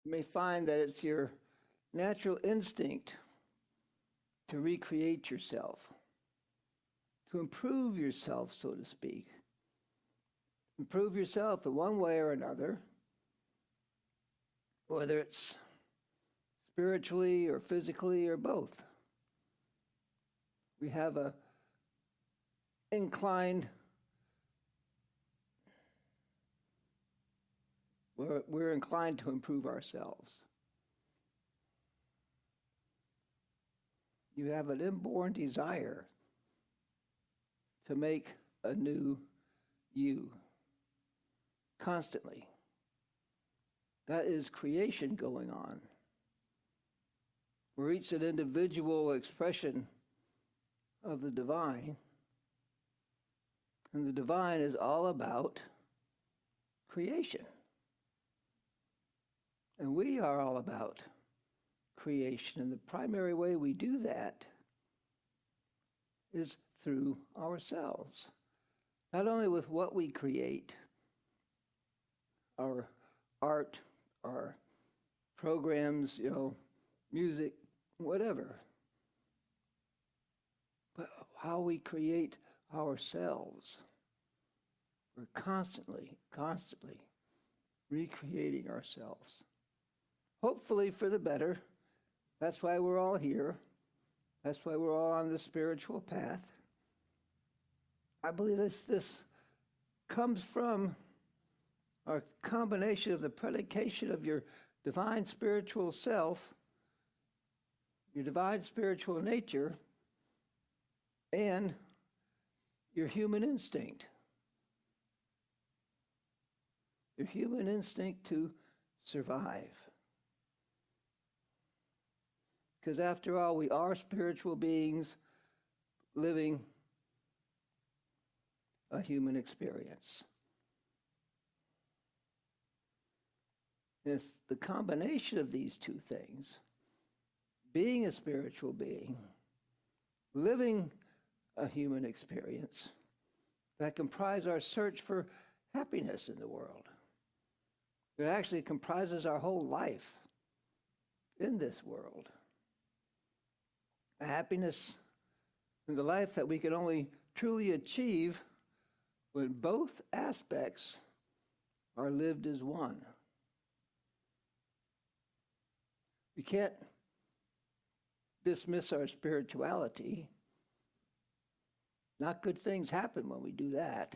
You may find that it's your natural instinct to recreate yourself, to improve yourself, so to speak. Improve yourself in one way or another, whether it's spiritually or physically or both. We have a inclined, we're inclined to improve ourselves. You have an inborn desire to make a new you constantly. That is creation going on. We're each an individual expression of the divine, and the divine is all about creation. And we are all about creation, and the primary way we do that is through ourselves. Not only with what we create, our art, our programs, music, whatever, but how we create ourselves. We're constantly recreating ourselves. Hopefully for the better. That's why we're all here. That's why we're all on the spiritual path. I believe this comes from a combination of the predication of your divine spiritual self, your divine spiritual nature, and your human instinct. Your human instinct to survive. Because after all, we are spiritual beings living a human experience. It's the combination of these two things, being a spiritual being, living a human experience, that comprise our search for happiness in the world. It actually comprises our whole life in this world. A happiness in the life that we can only truly achieve when both aspects are lived as one. We can't dismiss our spirituality. Not good things happen when we do that.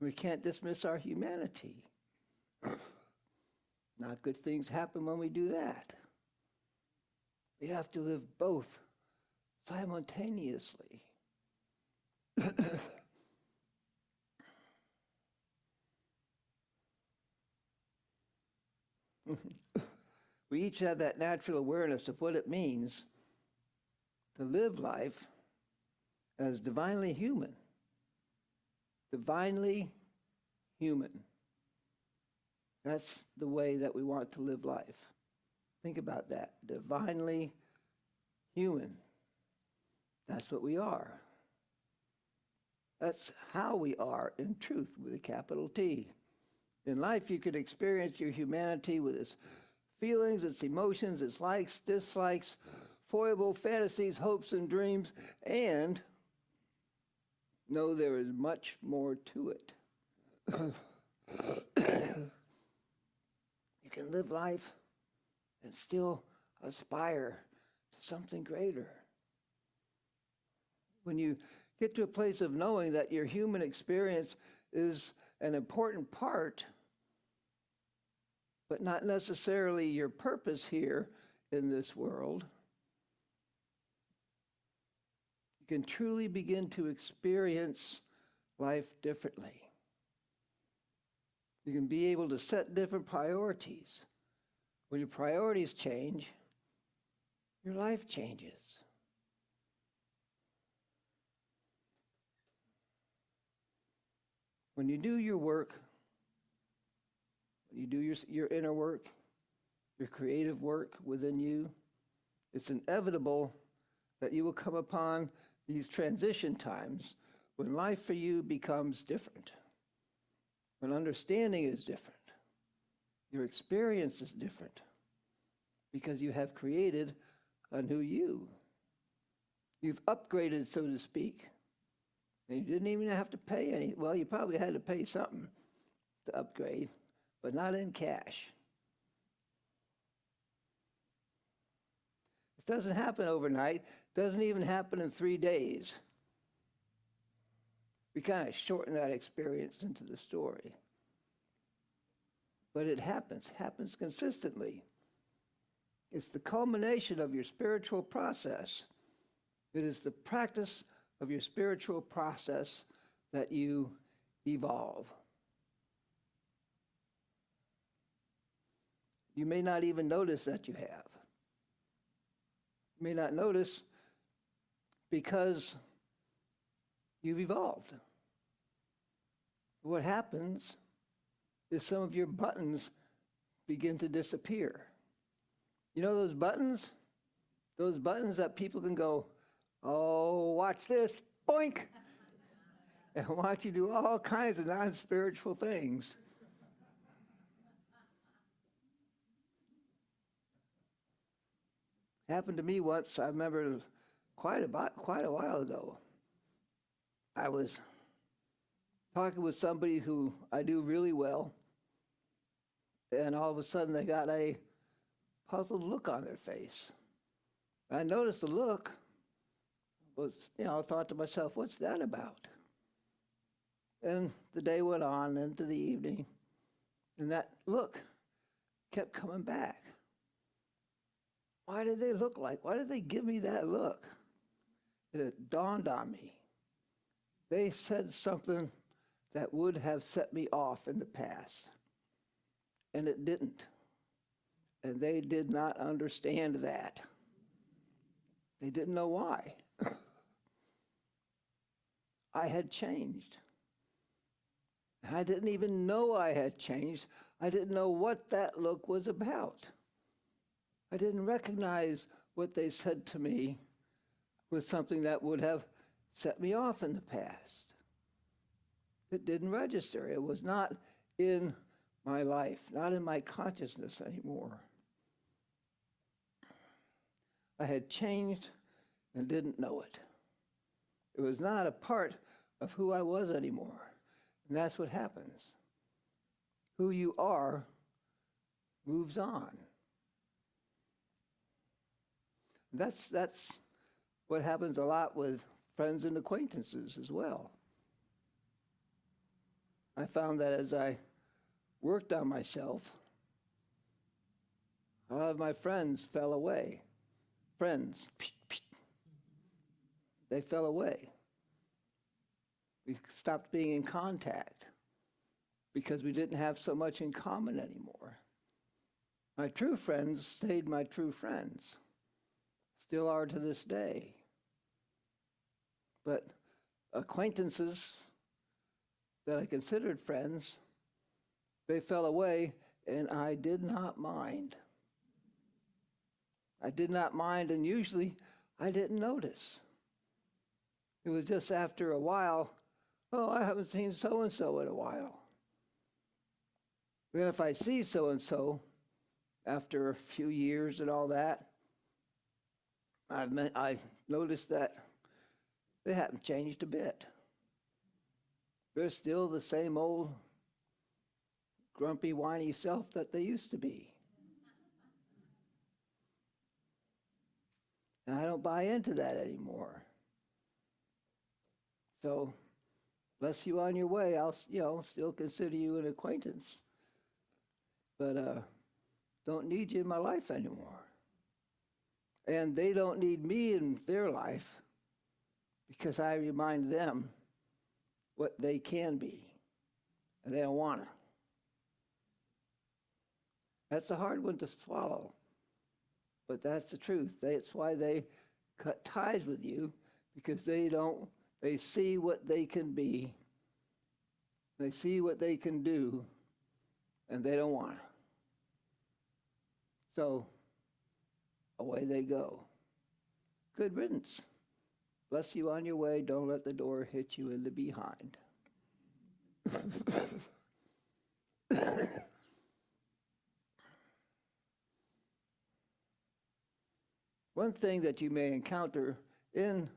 We can't dismiss our humanity. Not good things happen when we do that. We have to live both simultaneously. We each have that natural awareness of what it means to live life as divinely human. Divinely human. That's the way that we want to live life. Think about that. Divinely human. That's what we are. That's how we are in truth with a capital T. In life, you could experience your humanity with its feelings, its emotions, its likes, dislikes, foible fantasies, hopes, and dreams, and know there is much more to it. You can live life and still aspire to something greater. When you get to a place of knowing that your human experience is an important part, but not necessarily your purpose here in this world, you can truly begin to experience life differently. You can be able to set different priorities. When your priorities change, your life changes. When you do your work, you do your inner work, your creative work within you, it's inevitable that you will come upon these transition times when life for you becomes different, when understanding is different, Your experience is different because you have created a new you. You've upgraded, so to speak. And you didn't even have to pay any. Well, you probably had to pay something to upgrade, but not in cash. It doesn't happen overnight. Doesn't even happen in 3 days. We kind of shorten that experience into the story. But it happens consistently. It's the culmination of your spiritual process. It is the practice of your spiritual process that you evolve. You may not even notice that you have. You may not notice because you've evolved. What happens is some of your buttons begin to disappear. You know those buttons? Those buttons that people can go, oh, watch this, boink, and watch you do all kinds of non-spiritual things. Happened to me once. I remember quite a while ago. I was talking with somebody who I do really well, and all of a sudden they got a puzzled look on their face. I noticed the look was, I thought to myself, what's that about? And the day went on into the evening, and that look kept coming back. Why did they look like? Why did they give me that look? And it dawned on me. They said something that would have set me off in the past, and it didn't. And they did not understand that. They didn't know why. I had changed. And I didn't even know I had changed. I didn't know what that look was about. I didn't recognize what they said to me was something that would have set me off in the past. It didn't register. It was not in my life, not in my consciousness anymore. I had changed and didn't know it. It was not a part of who I was anymore. And that's what happens. Who you are moves on. That's what happens a lot with friends and acquaintances as well. I found that as I worked on myself, a lot of my friends fell away. Friends, they fell away. We stopped being in contact because we didn't have so much in common anymore. My true friends stayed my true friends, still are to this day. But acquaintances that I considered friends, they fell away, and I did not mind. I did not mind, and usually I didn't notice. It was just after a while, oh, I haven't seen so-and-so in a while. Then if I see so-and-so after a few years and all that, I noticed that they haven't changed a bit. They're still the same old grumpy, whiny self that they used to be. And I don't buy into that anymore. So, bless you on your way. I'll, still consider you an acquaintance. But don't need you in my life anymore. And they don't need me in their life because I remind them what they can be. And they don't want to. That's a hard one to swallow. But that's the truth. That's why they cut ties with you, because they see what they can be. They see what they can do, and they don't want to. So, away they go. Good riddance. Bless you on your way. Don't let the door hit you in the behind. One thing that you may encounter in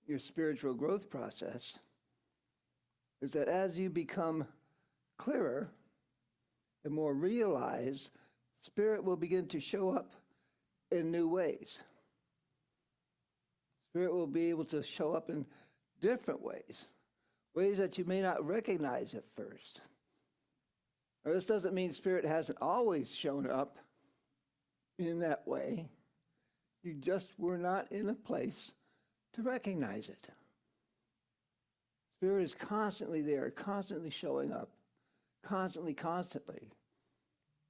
your spiritual growth process is that as you become clearer and more realized, Spirit will begin to show up in new ways. Spirit will be able to show up in different ways, ways that you may not recognize at first. Now, this doesn't mean Spirit hasn't always shown up in that way. You just were not in a place to recognize it. Spirit is constantly there, constantly showing up, constantly.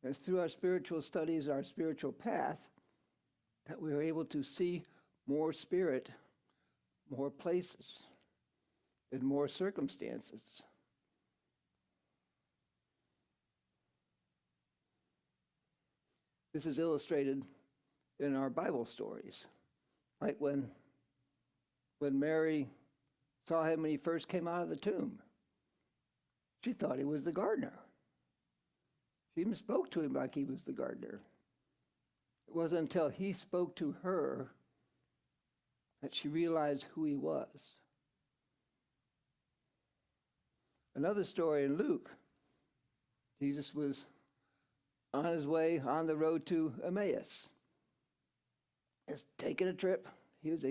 It's through our spiritual studies, our spiritual path, that we are able to see more Spirit, more places, in more circumstances. This is illustrated in our Bible stories, right? When Mary saw him when he first came out of the tomb, she thought he was the gardener. She even spoke to him like he was the gardener. It wasn't until he spoke to her that she realized who he was. Another story in Luke, Jesus was on his way on the road to Emmaus. He's taking a trip. He was,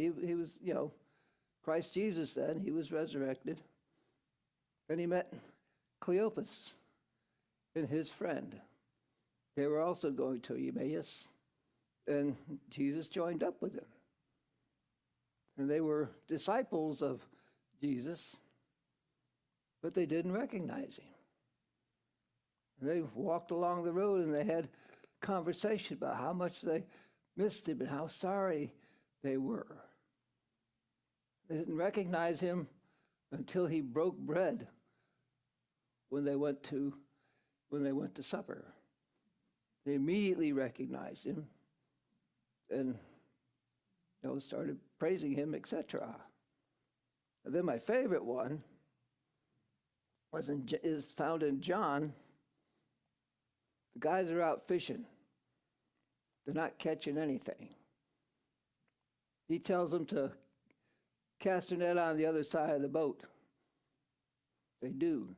Christ Jesus then. He was resurrected. And he met Cleopas and his friend. They were also going to Emmaus, and Jesus joined up with them. And they were disciples of Jesus, but they didn't recognize him. And they walked along the road and they had conversation about how much they missed him and how sorry they were. They didn't recognize him until he broke bread when they went to supper. They immediately recognized him and started praising him, etc. And then my favorite one is found in John. The guys are out fishing. They're not catching anything. He tells them to cast their net on the other side of the boat. They do.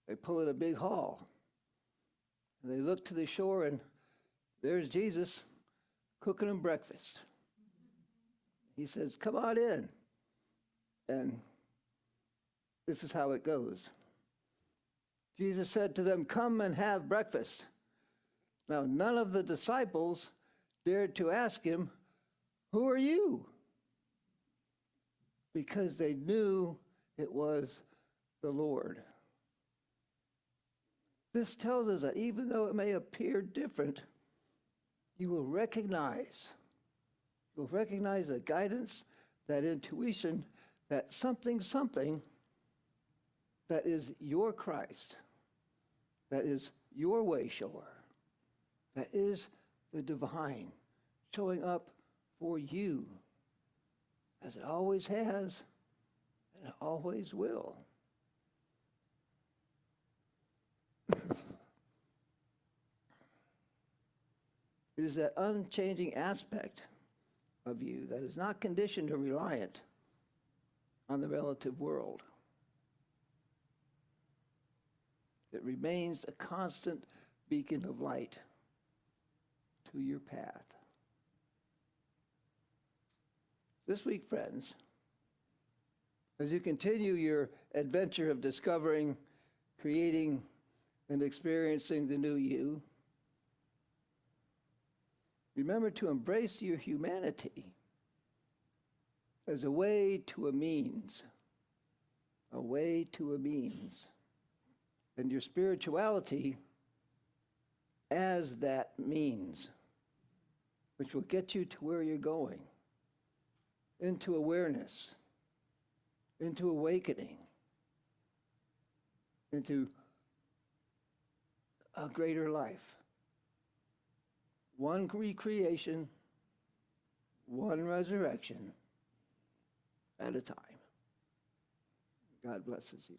They pull in a big haul. And they look to the shore, and there's Jesus cooking them breakfast. He says, "Come on in." And this is how it goes. Jesus said to them, "Come and have breakfast." Now, none of the disciples dared to ask him, "Who are you?" Because they knew it was the Lord. This tells us that even though it may appear different, you will recognize the guidance, that intuition, that something that is your Christ, that is your way shower, that is the divine showing up for you, as it always has and it always will. It is that unchanging aspect of you that is not conditioned or reliant on the relative world. It remains a constant beacon of light to your path. This week, friends, as you continue your adventure of discovering, creating, and experiencing the new you, remember to embrace your humanity as a way to a means, and your spirituality as that means, which will get you to where you're going, into awareness, into awakening, into a greater life. One recreation, one resurrection at a time. God blesses you.